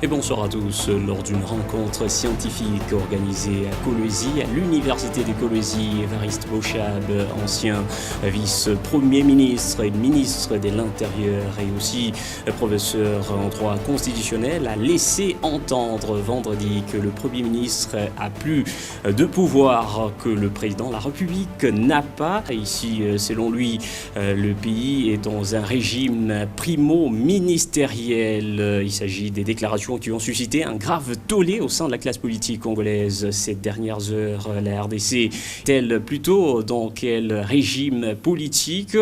Et bonsoir à tous. Lors d'une rencontre scientifique organisée à Kolwezi, à l'université de Kolwezi, Évariste Bochab, ancien vice-premier ministre et ministre de l'Intérieur et aussi professeur en droit constitutionnel, a laissé entendre vendredi que le Premier ministre a plus de pouvoir que le président de la République n'a pas. Ici, selon lui, le pays est dans un régime primo-ministériel. Il s'agit des déclarations qui ont suscité un grave tollé au sein de la classe politique congolaise ces dernières heures. La RDC est-elle plutôt dans quel régime politique?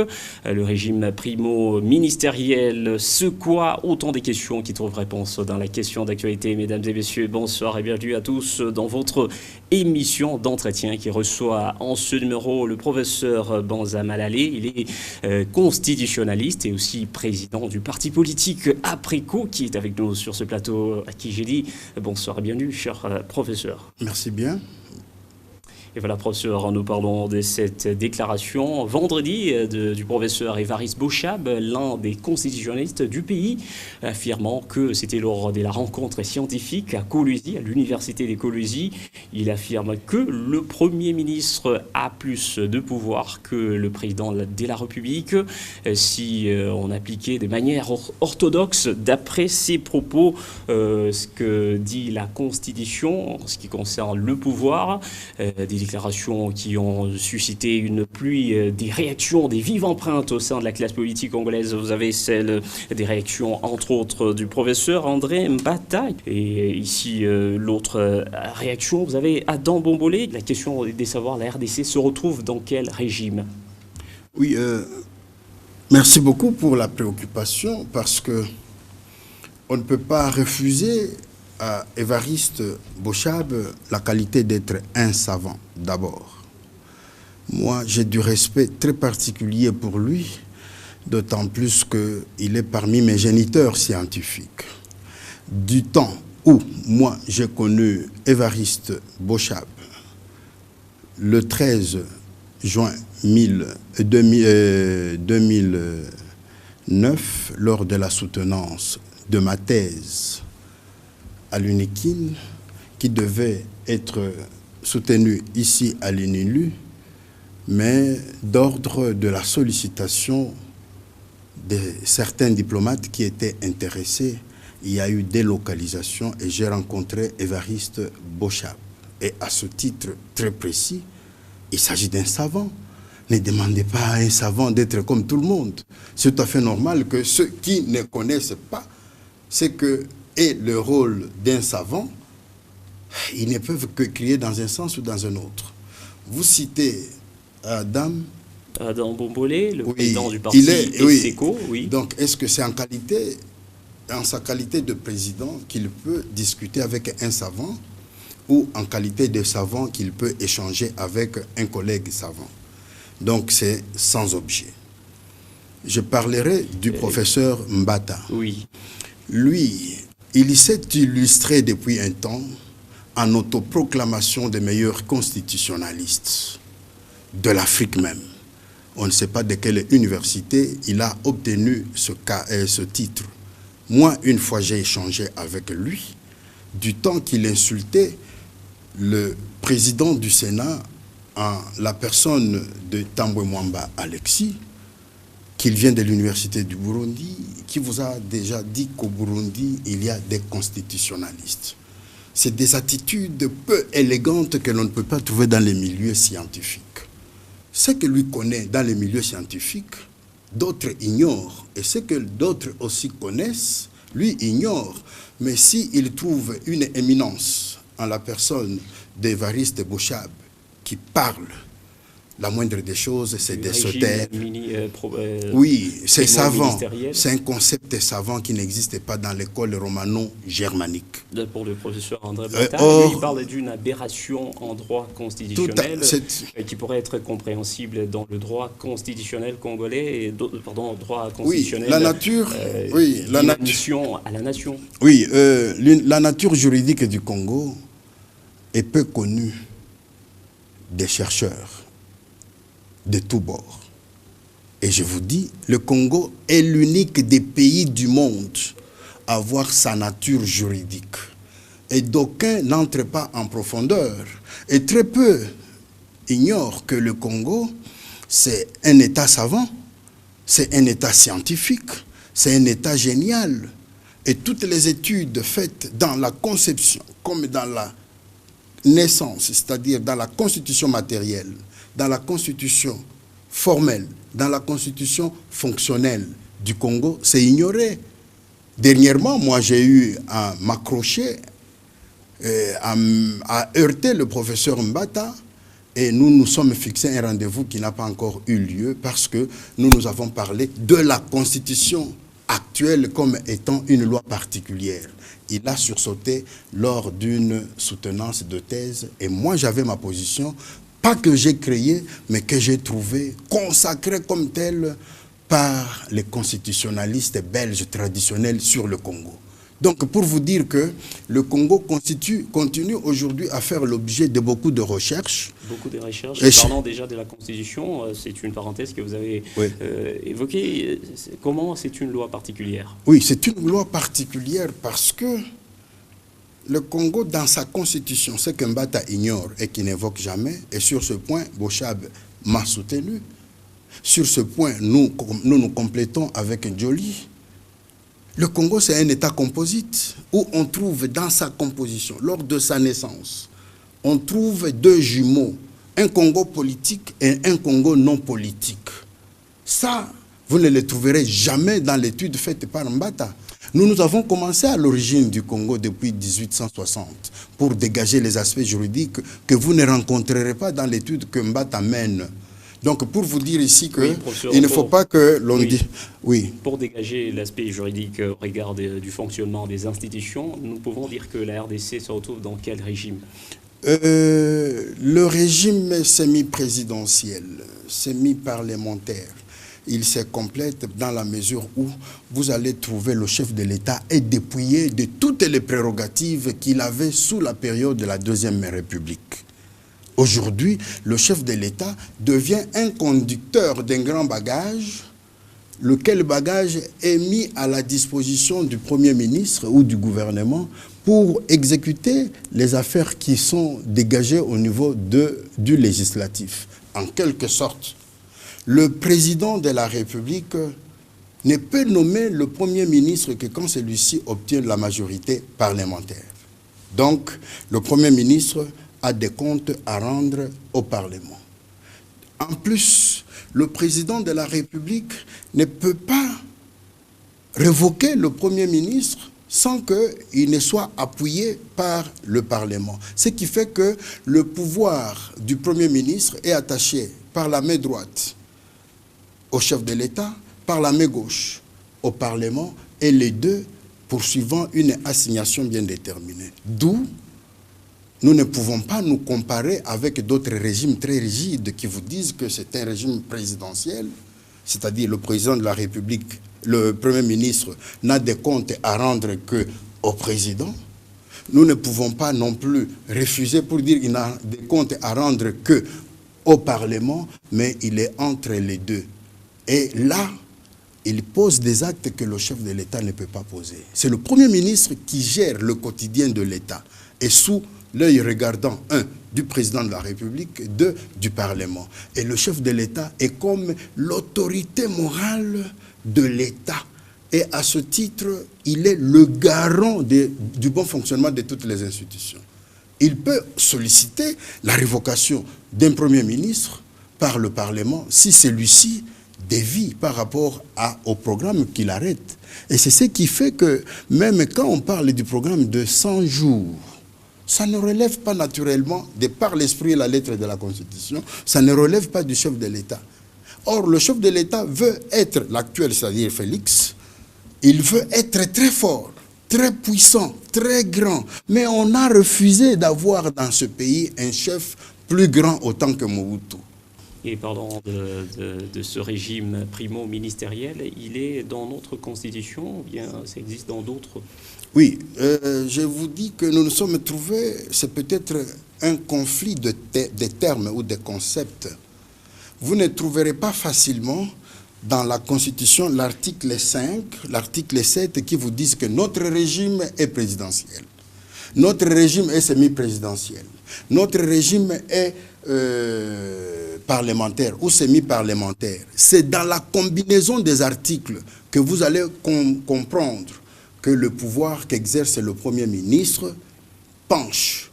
Le régime primo-ministériel secoue autant des questions qui trouvent réponse dans la question d'actualité. Mesdames et messieurs, bonsoir et bienvenue à tous dans votre émission d'entretien qui reçoit en ce numéro le professeur Banza Malalé. Il est constitutionnaliste et aussi président du parti politique Apréco qui est avec nous sur ce plateau, à qui j'ai dit bonsoir et bienvenue, cher professeur. Merci bien. Et voilà, professeur, nous parlons de cette déclaration vendredi du professeur Évariste Bochab, l'un des constitutionnalistes du pays, affirmant que c'était lors de la rencontre scientifique à Kolwezi, à l'université de Kolwezi. Il affirme que le Premier ministre a plus de pouvoir que le président de la République si on appliquait de manière orthodoxe, d'après ses propos, ce que dit la Constitution en ce qui concerne le pouvoir, des déclarations qui ont suscité une pluie des réactions, des vives empreintes au sein de la classe politique congolaise. Vous avez celle des réactions, entre autres, du professeur André Mbata. Et ici, l'autre réaction, vous avez Adam Bombolé. La question est de savoir, la RDC se retrouve dans quel régime? Oui, merci beaucoup pour la préoccupation, parce que on ne peut pas refuser à Évariste Bochab la qualité d'être un savant, d'abord. Moi, j'ai du respect très particulier pour lui, d'autant plus qu'il est parmi mes géniteurs scientifiques. Du temps où moi, j'ai connu Évariste Bochab, le 13 juin 2009, lors de la soutenance de ma thèse à l'UNIKIN, qui devait être soutenu ici à l'UNILU, mais d'ordre de la sollicitation de certains diplomates qui étaient intéressés, il y a eu délocalisation et j'ai rencontré Évariste Bochab. Et à ce titre très précis, il s'agit d'un savant. Ne demandez pas à un savant d'être comme tout le monde. C'est tout à fait normal que ceux qui ne connaissent pas ce que est le rôle d'un savant, ils ne peuvent que crier dans un sens ou dans un autre. Vous citez Adam Bombolé, le oui, président du parti ESECO. Oui. Donc, est-ce que c'est en sa qualité de président qu'il peut discuter avec un savant ou en qualité de savant qu'il peut échanger avec un collègue savant? Donc, c'est sans objet. Je parlerai du professeur Mbata. Oui. Lui, il s'est illustré depuis un temps en autoproclamation des meilleurs constitutionnalistes de l'Afrique même. On ne sait pas de quelle université il a obtenu ce titre. Moi, une fois, j'ai échangé avec lui du temps qu'il insultait le président du Sénat en la personne de Tambwe Mwamba Alexis, qu'il vient de l'université du Burundi, qui vous a déjà dit qu'au Burundi, il y a des constitutionnalistes. C'est des attitudes peu élégantes que l'on ne peut pas trouver dans les milieux scientifiques. Ce que lui connaît dans les milieux scientifiques, d'autres ignorent. Et ce que d'autres aussi connaissent, lui ignore. Mais s'il trouve une éminence en la personne d'Évariste Bochab qui parle, la moindre des choses, c'est de se taire. Oui, c'est savant. C'est un concept savant qui n'existe pas dans l'école romano-germanique. Pour le professeur André Bata, il parle d'une aberration en droit constitutionnel qui pourrait être compréhensible dans le droit constitutionnel congolais et droit constitutionnel. Oui, la nature. La mission à la nation. Oui, la nature juridique du Congo est peu connue des chercheurs de tous bords. Et je vous dis, le Congo est l'unique des pays du monde avoir sa nature juridique. Et d'aucuns n'entrent pas en profondeur. Et très peu ignorent que le Congo, c'est un État savant, c'est un État scientifique, c'est un État génial. Et toutes les études faites dans la conception, comme dans la naissance, c'est-à-dire dans la constitution matérielle, dans la constitution formelle, dans la constitution fonctionnelle du Congo, c'est ignoré. Dernièrement, moi, j'ai eu à m'accrocher, à heurter le professeur Mbata, et nous nous sommes fixés un rendez-vous qui n'a pas encore eu lieu parce que nous avons parlé de la constitution actuelle comme étant une loi particulière. Il a sursauté lors d'une soutenance de thèse et moi j'avais ma position, pas que j'ai créée, mais que j'ai trouvée consacrée comme telle par les constitutionnalistes belges traditionnels sur le Congo. Donc pour vous dire que le Congo continue aujourd'hui à faire l'objet de beaucoup de recherches. Beaucoup de recherches. Parlant déjà de la Constitution, c'est une parenthèse que vous avez évoquée. Comment c'est une loi particulière? Oui, c'est une loi particulière parce que le Congo, dans sa Constitution, ce que Mbata ignore et qu'il n'évoque jamais, et sur ce point, Boshab m'a soutenu. Sur ce point, nous complétons avec Joly. Le Congo, c'est un État composite où on trouve dans sa composition, lors de sa naissance, on trouve deux jumeaux, un Congo politique et un Congo non politique. Ça, vous ne le trouverez jamais dans l'étude faite par Mbata. Nous avons commencé à l'origine du Congo depuis 1860 pour dégager les aspects juridiques que vous ne rencontrerez pas dans l'étude que Mbata mène. Donc, pour vous dire ici qu'il ne faut pas que l'on dise... Oui. Pour dégager l'aspect juridique au regard du fonctionnement des institutions, nous pouvons dire que la RDC se retrouve dans quel régime? Le régime semi-présidentiel, semi-parlementaire, il se complète dans la mesure où vous allez trouver le chef de l'État est dépouillé de toutes les prérogatives qu'il avait sous la période de la Deuxième République. Aujourd'hui, le chef de l'État devient un conducteur d'un grand bagage, lequel bagage est mis à la disposition du Premier ministre ou du gouvernement pour exécuter les affaires qui sont dégagées au niveau du législatif. En quelque sorte, le président de la République ne peut nommer le Premier ministre que quand celui-ci obtient la majorité parlementaire. Donc, le Premier ministre a des comptes à rendre au Parlement. En plus, le président de la République ne peut pas révoquer le Premier ministre sans qu'il ne soit appuyé par le Parlement. Ce qui fait que le pouvoir du Premier ministre est attaché par la main droite au chef de l'État, par la main gauche au Parlement, et les deux poursuivant une assignation bien déterminée. D'où nous ne pouvons pas nous comparer avec d'autres régimes très rigides qui vous disent que c'est un régime présidentiel, c'est-à-dire le président de la République, le Premier ministre n'a des comptes à rendre qu'au président. Nous ne pouvons pas non plus refuser pour dire qu'il n'a des comptes à rendre qu'au Parlement, mais il est entre les deux. Et là, il pose des actes que le chef de l'État ne peut pas poser. C'est le Premier ministre qui gère le quotidien de l'État. Et sous l'œil regardant, un, du président de la République, deux, du Parlement. Et le chef de l'État est comme l'autorité morale de l'État. Et à ce titre, il est le garant du bon fonctionnement de toutes les institutions. Il peut solliciter la révocation d'un Premier ministre par le Parlement si celui-ci dévie par rapport au programme qu'il arrête. Et c'est ce qui fait que même quand on parle du programme de 100 jours, ça ne relève pas naturellement, de par l'esprit et la lettre de la Constitution, ça ne relève pas du chef de l'État. Or, le chef de l'État veut être, l'actuel, c'est-à-dire Félix, il veut être très fort, très puissant, très grand. Mais on a refusé d'avoir dans ce pays un chef plus grand autant que Mobutu. Et parlant de ce régime primo-ministériel, il est dans notre Constitution ou bien ça existe dans d'autres? Oui, je vous dis que nous nous sommes trouvés, c'est peut-être un conflit de termes ou de concepts. Vous ne trouverez pas facilement dans la Constitution l'article 5, l'article 7 qui vous disent que notre régime est présidentiel. Notre régime est semi-présidentiel. Notre régime est parlementaire ou semi-parlementaire. C'est dans la combinaison des articles que vous allez comprendre que le pouvoir qu'exerce le Premier ministre penche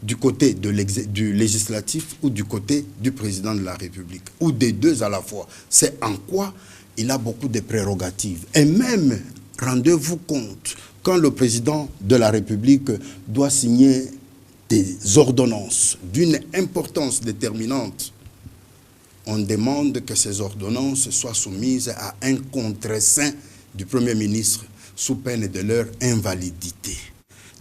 du côté du législatif ou du côté du président de la République, ou des deux à la fois. C'est en quoi il a beaucoup de prérogatives. Et même, rendez-vous compte, quand le président de la République doit signer des ordonnances d'une importance déterminante, on demande que ces ordonnances soient soumises à un contre-seing du Premier ministre sous peine de leur invalidité.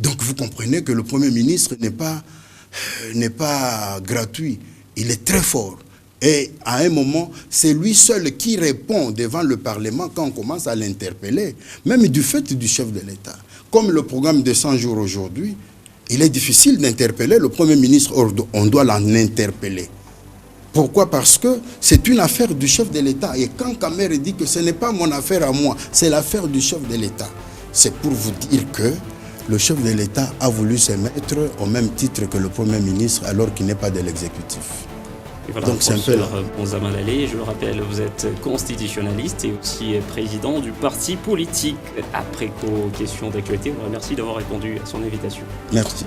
Donc vous comprenez que le Premier ministre n'est pas gratuit, il est très fort. Et à un moment, c'est lui seul qui répond devant le Parlement quand on commence à l'interpeller, même du fait du chef de l'État. Comme le programme de 100 jours aujourd'hui, il est difficile d'interpeller le Premier ministre, on doit l'en interpeller. Pourquoi? Parce que c'est une affaire du chef de l'État. Et quand Kamer dit que ce n'est pas mon affaire à moi, c'est l'affaire du chef de l'État, c'est pour vous dire que le chef de l'État a voulu se mettre au même titre que le Premier ministre alors qu'il n'est pas de l'exécutif. Voilà, donc c'est un peu Bonzama Lalé, je le rappelle, vous êtes constitutionnaliste et aussi président du parti politique. Après qu'aux questions d'actualité, merci d'avoir répondu à son invitation. Merci.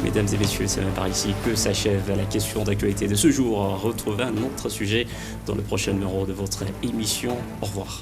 Mesdames et messieurs, c'est par ici que s'achève la question d'actualité de ce jour. Retrouvez un autre sujet dans le prochain numéro de votre émission. Au revoir.